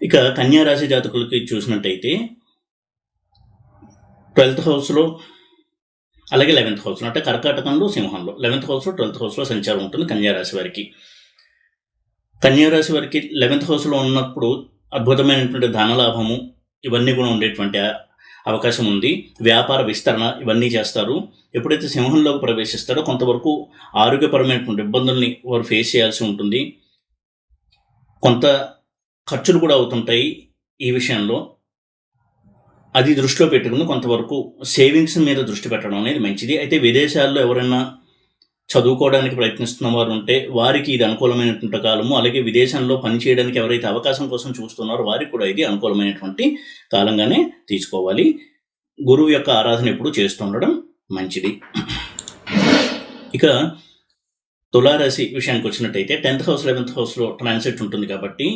ఇక కన్యా రాశి జాతకులకి చూసినట్టయితే 12th హౌస్లో అలాగే 11th హౌస్లో, అంటే కర్కాటకంలో సింహంలో 11th హౌస్లో 12th హౌస్లో సంచారం ఉంటుంది కన్యా రాశి వారికి. కన్యా రాశి వారికి 11th హౌస్లో ఉన్నప్పుడు అద్భుతమైనటువంటి ధనలాభము ఇవన్నీ కూడా ఉండేటువంటి అవకాశం ఉంది. వ్యాపార విస్తరణ ఇవన్నీ చేస్తారు. ఎప్పుడైతే సింహంలోకి ప్రవేశిస్తారో కొంతవరకు ఆరోగ్యపరమైనటువంటి ఇబ్బందుల్ని వారు ఫేస్ చేయాల్సి ఉంటుంది. కొంత ఖర్చులు కూడా అవుతుంటాయి ఈ విషయంలో. అది దృష్టిలో పెట్టుకుని కొంతవరకు సేవింగ్స్ మీద దృష్టి పెట్టడం అనేది మంచిది. అయితే విదేశాల్లో ఎవరైనా చదువుకోవడానికి ప్రయత్నిస్తున్న వారు ఉంటే వారికి ఇది అనుకూలమైనటువంటి కాలము. అలాగే విదేశంలో పనిచేయడానికి ఎవరైతే అవకాశం కోసం చూస్తున్నారో వారికి కూడా ఇది అనుకూలమైనటువంటి కాలంగానే తీసుకోవాలి. గురువు యొక్క ఆరాధన ఎప్పుడు చేస్తుండడం మంచిది. ఇక తులారాశి విషయానికి వచ్చినట్టయితే 10th హౌస్ 11th హౌస్లో ట్రాన్సిట్ ఉంటుంది కాబట్టి